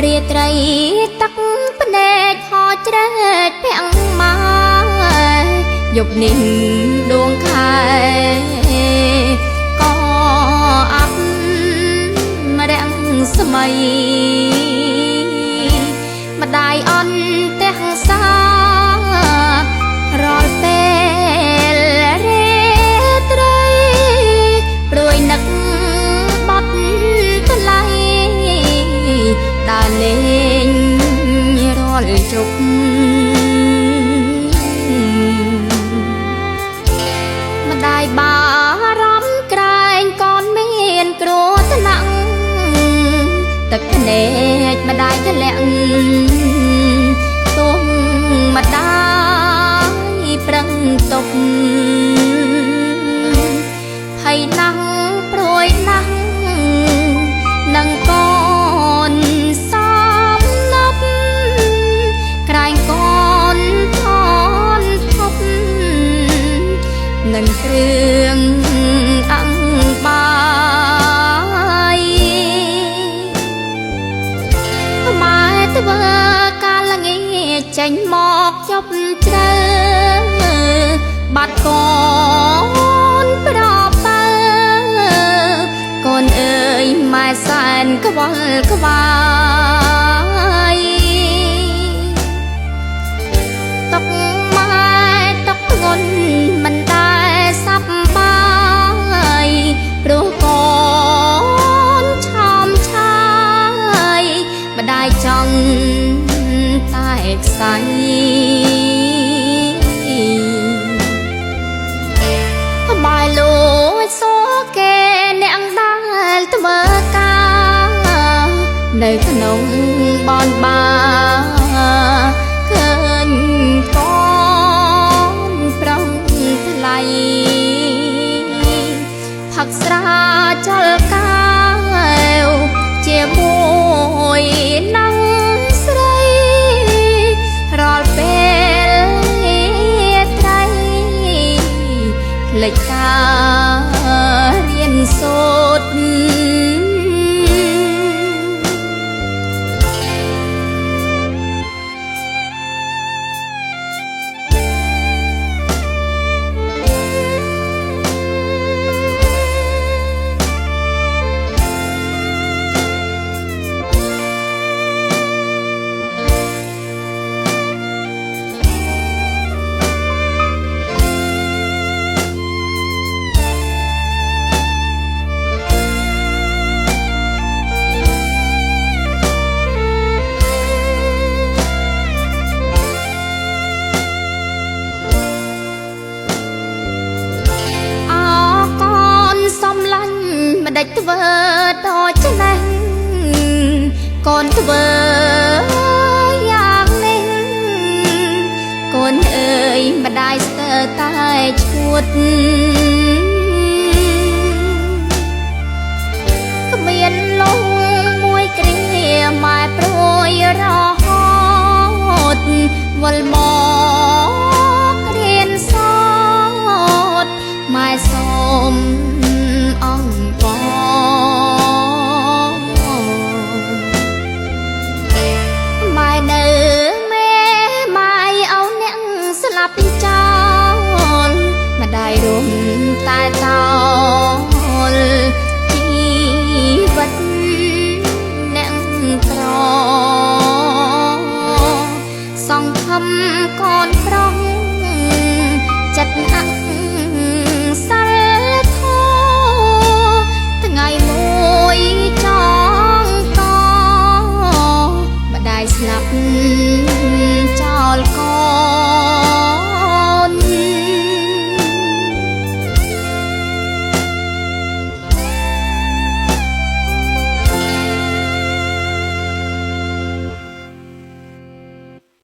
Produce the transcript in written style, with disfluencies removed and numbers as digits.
រាត្រីទឹកភ្នែកហោច្រែកពាំងមកយប់នេះដួងខែក៏អាប់រាំងស្មៃម្ដាយអន់ទាំងសារាល់ពេលរាត្រីព្រួយនឹកបាត់ថ្លៃដើរលេងរាល់ជប់ម្ដាយបារម្ភក្រែងកូនមានគ្រោះថ្នាក់ទឹកភ្នែកម្ដាយធ្លាក់ទុំម្ដាយប្រឹងទុកហើយណាស់ព្រួយណាស់នឹងកូនសំណប់ក្រែងកូនថនធប់នឹងគ្រឿងអង្គបាយម៉ែធ្វើការល្ងាចចេញមកជប់ជ្រៅបាត់កូនប្របើកូនអើយម៉ែសែនក្បល់ក្បាយទុកម៉ែទុកធ្ងន់មិនដែលសប្បាយព្រោះកូនឆោមឆាយម្ដាយចង់តែខ្សែបាយលួចសួរគេអ្នកដែលធ្វើការនៅក្នុងបនបាឃើញកូនប្រុងថ្លៃផឹកស្រាចលកាវជាមួយនឹងស្រីរាល់ពេលត្រីភ្លេចការរៀនសូត្រម្ដេចធ្វើដូចនេះកូនធ្វើយ៉ាងនេះកូនអើយម្ដាយស្ទើរតែឈួត